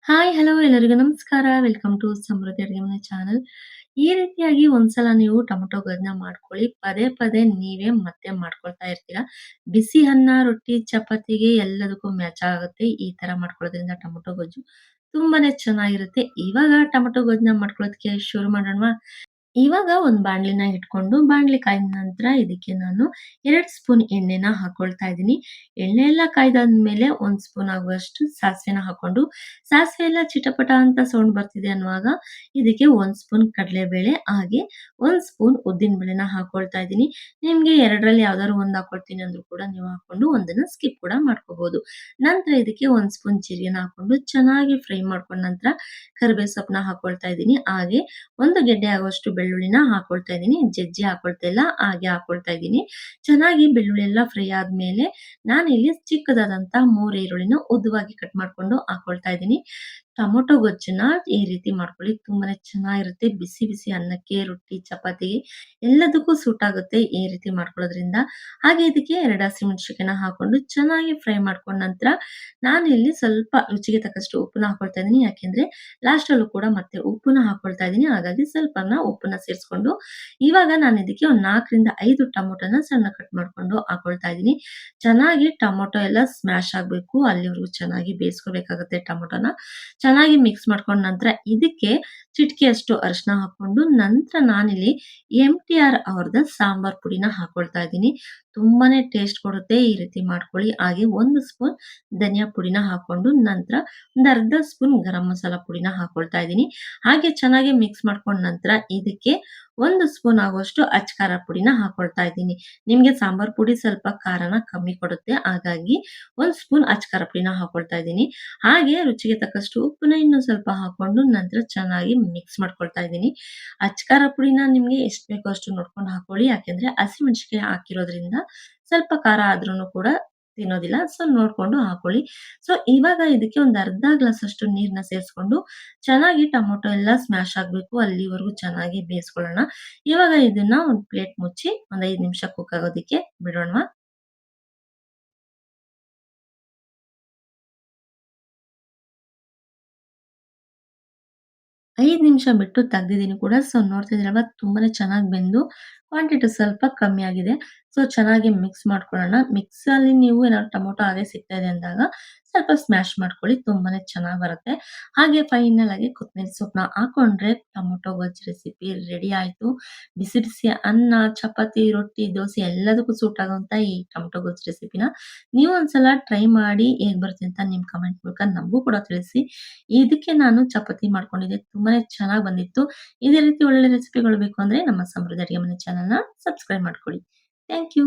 Hi, hello ಎಲ್ಲರಿಗೂ ನಮಸ್ಕಾರ. Welcome to ಸಮೃದ್ಧಿ ಅಡುಗೆ ಮನೆ ಚಾನಲ್. ಈ ರೀತಿಯಾಗಿ ಒಂದ್ಸಲ ನೀವು ಟೊಮೆಟೊ ಗೊಜ್ಜನ್ನ ಮಾಡ್ಕೊಳ್ಳಿ. ಪದೇ ಪದೇ ನೀವೇ ಮತ್ತೆ ಮಾಡ್ಕೊಳ್ತಾ ಇರ್ತೀರಾ. ಬಿಸಿ ಅನ್ನ, ರೊಟ್ಟಿ, ಚಪಾತಿಗೆ ಎಲ್ಲದಕ್ಕೂ ಮ್ಯಾಚ್ ಆಗುತ್ತೆ. ಈ ತರ ಮಾಡ್ಕೊಳ್ಳೋದ್ರಿಂದ ಟೊಮೆಟೊ ಗೊಜ್ಜು ತುಂಬಾನೇ ಚೆನ್ನಾಗಿರುತ್ತೆ. ಇವಾಗ ಟೊಮೆಟೊ ಗೊಜ್ಜನ್ನ ಮಾಡ್ಕೊಳ್ಳೋದಕ್ಕೆ ಶುರು ಮಾಡೋಣವಾ? ಇವಾಗ ಒಂದು ಬಾಣಲಿನ ಇಟ್ಕೊಂಡು, ಬಾಣಲಿ ಕಾಯ್ದ ನಂತರ ಇದಕ್ಕೆ ನಾನು 2 ಸ್ಪೂನ್ ಎಣ್ಣೆನ ಹಾಕೊಳ್ತಾ ಇದ್ದೀನಿ. ಎಣ್ಣೆ ಎಲ್ಲ ಕಾಯ್ದಾದ್ಮೇಲೆ 1 ಸ್ಪೂನ್ ಆಗುವಷ್ಟು ಸಾಸಿವೆನ ಹಾಕೊಂಡು, ಸಾಸಿವೆ ಎಲ್ಲ ಚಿಟಪಟ ಅಂತ ಸೌಂಡ್ ಬರ್ತಿದೆ ಅನ್ನುವಾಗ, ಇದಕ್ಕೆ 1 ಸ್ಪೂನ್ ಕಡಲೆಬೇಳೆ, ಹಾಗೆ 1 ಸ್ಪೂನ್ ಉದ್ದಿನಬೇಳೆನ ಹಾಕೊಳ್ತಾ ಇದ್ದೀನಿ. ನಿಮ್ಗೆ 2ರಲ್ಲಿ ಯಾವ್ದಾದ್ರು ಒಂದು ಹಾಕೊಳ್ತೀನಿ ಅಂದ್ರೂ ಕೂಡ ನೀವು ಹಾಕೊಂಡು ಒಂದನ್ನ ಸ್ಕಿಪ್ ಕೂಡ ಮಾಡ್ಕೋಬಹುದು. ನಂತರ ಇದಕ್ಕೆ 1 ಸ್ಪೂನ್ ಜೀರಿಗೆನ ಹಾಕೊಂಡು ಚೆನ್ನಾಗಿ ಫ್ರೈ ಮಾಡ್ಕೊಂಡ ನಂತರ ಕರಿಬೇವು ಸೊಪ್ಪನ್ನ ಹಾಕೊಳ್ತಾ ಇದ್ದೀನಿ. ಹಾಗೆ 1 ಗೆಡ್ಡೆ ಆಗುವಷ್ಟು ಬೆಳ್ಳುಳ್ಳಿನ ಹಾಕೊಳ್ತಾ ಇದ್ದೀನಿ. ಜಜ್ಜಿ ಹಾಕೊಳ್ತಾ ಇಲ್ಲ, ಹಾಗೆ ಹಾಕೊಳ್ತಾ ಇದ್ದೀನಿ. ಚೆನ್ನಾಗಿ ಬೆಳ್ಳುಳ್ಳಿ ಎಲ್ಲ ಫ್ರೈ ಆದ್ಮೇಲೆ ನಾನಿಲ್ಲಿ ಚಿಕ್ಕದಾದಂತ 3 ಈರುಳ್ಳಿನ ಉದ್ದವಾಗಿ ಕಟ್ ಮಾಡ್ಕೊಂಡು ಹಾಕೊಳ್ತಾ ಇದ್ದೀನಿ. ಟೊಮೊಟೊ ಗೊಜ್ಜನ್ನ ಈ ರೀತಿ ಮಾಡ್ಕೊಳ್ಳಿ. ತುಂಬಾನೇ ಚೆನ್ನಾಗಿರುತ್ತೆ. ಬಿಸಿ ಬಿಸಿ ಅನ್ನಕ್ಕೆ, ರೊಟ್ಟಿ, ಚಪಾತಿಗೆ ಎಲ್ಲದಕ್ಕೂ ಸೂಟ್ ಆಗುತ್ತೆ ಈ ರೀತಿ ಮಾಡ್ಕೊಳ್ಳೋದ್ರಿಂದ. ಹಾಗೆ ಇದಕ್ಕೆ 2 ಹಸಿಮೆಣಸಿನಕಾಯಿನ ಹಾಕೊಂಡು ಚೆನ್ನಾಗಿ ಫ್ರೈ ಮಾಡ್ಕೊಂಡ ನಂತರ ನಾನಿಲ್ಲಿ ಸ್ವಲ್ಪ ರುಚಿಗೆ ತಕ್ಕಷ್ಟು ಉಪ್ಪನ್ನ ಹಾಕೊಳ್ತಾ ಇದ್ದೀನಿ. ಯಾಕೆಂದ್ರೆ ಲಾಸ್ಟಲ್ಲೂ ಕೂಡ ಮತ್ತೆ ಉಪ್ಪನ್ನ ಹಾಕೊಳ್ತಾ ಇದ್ದೀನಿ. ಹಾಗಾಗಿ ಸ್ವಲ್ಪನ ಉಪ್ಪನ್ನ ಸೇರಿಸ್ಕೊಂಡು, ಇವಾಗ ನಾನು ಇದಕ್ಕೆ ಒಂದು 4ರಿಂದ 5 ಟೊಮೊಟೊನ ಸಣ್ಣ ಕಟ್ ಮಾಡ್ಕೊಂಡು ಹಾಕೊಳ್ತಾ ಇದ್ದೀನಿ. ಚೆನ್ನಾಗಿ ಟೊಮೊಟೊ ಎಲ್ಲ ಸ್ಮ್ಯಾಶ್ ಆಗ್ಬೇಕು. ಅಲ್ಲಿವರೆಗೂ ಚೆನ್ನಾಗಿ ಬೇಯಿಸ್ಕೋಬೇಕಾಗುತ್ತೆ ಟೊಮೊಟೊನ. ಚೆನ್ನಾಗಿ ಮಿಕ್ಸ್ ಮಾಡ್ಕೊಂಡ ನಂತರ ಇದಕ್ಕೆ ಚಿಟಿಕೆಯಷ್ಟು ಅರಿಶಿನ ಹಾಕೊಂಡು, ನಂತರ ನಾನಿಲ್ಲಿ MTR ಅವ್ರದ್ದು ಸಾಂಬಾರ್ ಪುಡಿನ ಹಾಕೊಳ್ತಾ ಇದ್ದೀನಿ. ತುಂಬಾನೇ ಟೇಸ್ಟ್ ಕೊಡುತ್ತೆ. ಈ ರೀತಿ ಮಾಡ್ಕೊಳ್ಳಿ. ಹಾಗೆ 1 ಸ್ಪೂನ್ ಧನಿಯಾ ಪುಡಿನ ಹಾಕೊಂಡು, ನಂತರ ಒಂದು ಅರ್ಧ ಸ್ಪೂನ್ ಗರಂ ಮಸಾಲ ಪುಡಿನ ಹಾಕೊಳ್ತಾ ಇದ್ದೀನಿ. ಹಾಗೆ ಚೆನ್ನಾಗಿ ಮಿಕ್ಸ್ ಮಾಡ್ಕೊಂಡ ನಂತರ ಇದಕ್ಕೆ 1 ಸ್ಪೂನ್ ಆಗುವಷ್ಟು ಅಚ್ಚ ಖಾರ ಪುಡಿನ ಹಾಕೊಳ್ತಾ ಇದ್ದೀನಿ. ನಿಮ್ಗೆ ಸಾಂಬಾರ್ ಪುಡಿ ಸ್ವಲ್ಪ ಖಾರನ ಕಮ್ಮಿ ಕೊಡುತ್ತೆ. ಹಾಗಾಗಿ 1 ಸ್ಪೂನ್ ಅಚ್ಚ ಖಾರ ಪುಡಿನ ಹಾಕೊಳ್ತಾ ಇದ್ದೀನಿ. ಹಾಗೆ ರುಚಿಗೆ ತಕ್ಕಷ್ಟು ಉಪ್ಪನ್ನ ಇನ್ನೂ ಸ್ವಲ್ಪ ಹಾಕೊಂಡು ನಂತರ ಚೆನ್ನಾಗಿ ಮಿಕ್ಸ್ ಮಾಡ್ಕೊಳ್ತಾ ಇದ್ದೀನಿ. ಅಚ್ಚ ಖಾರ ಪುಡಿನ ನಿಮ್ಗೆ ಎಷ್ಟು ಬೇಕೋ ಅಷ್ಟು ನೋಡ್ಕೊಂಡು ಹಾಕೊಳ್ಳಿ. ಯಾಕೆಂದ್ರೆ ಹಸಿಮೆಣಸಿನಕಾಯಿ ಹಾಕಿರೋದ್ರಿಂದ ಸ್ವಲ್ಪ ಖಾರ ಆದ್ರೂನು ಕೂಡ ತಿನ್ನೋದಿಲ್ಲ. ಸೊ ನೋಡ್ಕೊಂಡು ಹಾಕೊಳ್ಳಿ. ಸೊ ಇವಾಗ ಇದಕ್ಕೆ ಒಂದು ಅರ್ಧ ಗ್ಲಾಸ್ ಅಷ್ಟು ನೀರನ್ನ ಸೇರಿಸ್ಕೊಂಡು ಚೆನ್ನಾಗಿ ಟೊಮೊಟೊ ಎಲ್ಲ ಸ್ಮ್ಯಾಶ್ ಆಗ್ಬೇಕು. ಅಲ್ಲಿವರೆಗೂ ಚೆನ್ನಾಗಿ ಬೇಯಿಸ್ಕೊಳ್ಳೋಣ. ಇವಾಗ ಇದನ್ನ ಒಂದು ಪ್ಲೇಟ್ ಮುಚ್ಚಿ ಒಂದು 5 ನಿಮಿಷ ಕುಕ್ ಆಗೋದಕ್ಕೆ ಬಿಡೋಣವಾ? 5 ನಿಮಿಷ ಬಿಟ್ಟು ತೆಗ್ದಿದ್ದೀನಿ ಕೂಡ. ಸೊ ನೋಡ್ತಿದ್ದೀರಲ್ವಾ ತುಂಬಾನೇ ಚೆನ್ನಾಗಿ ಬೆಂದು ಕ್ವಾಂಟಿಟಿ ಸ್ವಲ್ಪ ಕಮ್ಮಿ ಆಗಿದೆ. ಸೊ ಚೆನ್ನಾಗಿ ಮಿಕ್ಸ್ ಮಾಡ್ಕೊಳ್ಳೋಣ. ಮಿಕ್ಸಲ್ಲಿ ನೀವು ಏನಾದ್ರು ಟೊಮೊಟೊ ಹಾಗೆ ಸಿಗ್ತಾ ಇದೆ ಅಂದಾಗ ಸ್ವಲ್ಪ ಸ್ಮ್ಯಾಶ್ ಮಾಡ್ಕೊಳ್ಳಿ. ತುಂಬಾನೇ ಚೆನ್ನಾಗಿ ಬರುತ್ತೆ. ಹಾಗೆ ಫೈನಲ್ ಆಗಿ ಕೊತ್ತಂಬರಿ ಸೊಪ್ಪನ್ನ ಹಾಕೊಂಡ್ರೆ ಟೊಮೊಟೊ ಗೊಜ್ಜು ರೆಸಿಪಿ ರೆಡಿ ಆಯ್ತು. ಬಿಸಿ ಬಿಸಿ ಅನ್ನ, ಚಪಾತಿ, ರೊಟ್ಟಿ, ದೋಸೆ ಎಲ್ಲದಕ್ಕೂ ಸೂಟ್ ಆಗುವಂತ ಈ ಟೊಮೊಟೊ ಗೊಜ್ಜು ರೆಸಿಪಿನ ನೀವು ಒಂದ್ಸಲ ಟ್ರೈ ಮಾಡಿ ಹೇಗ್ ಬರುತ್ತೆ ಅಂತ ನಿಮ್ ಕಮೆಂಟ್ ಮೂಲಕ ನಮಗೂ ಕೂಡ ತಿಳಿಸಿ. ಇದಕ್ಕೆ ನಾನು ಚಪಾತಿ ಮಾಡ್ಕೊಂಡಿದ್ದೆ. ತುಂಬಾನೇ ಚೆನ್ನಾಗಿ ಬಂದಿತ್ತು. ಇದೇ ರೀತಿ ಒಳ್ಳೊಳ್ಳೆ ರೆಸಿಪಿಗಳು ಬೇಕು ಅಂದ್ರೆ ನಮ್ಮ ಸಮೃದ್ಧಿ ಅಡುಗೆ ಮನೆ ಚಾನೆಲ್‌ನ ಸಬ್ಸ್ಕ್ರೈಬ್ ಮಾಡ್ಕೊಳ್ಳಿ. Thank you.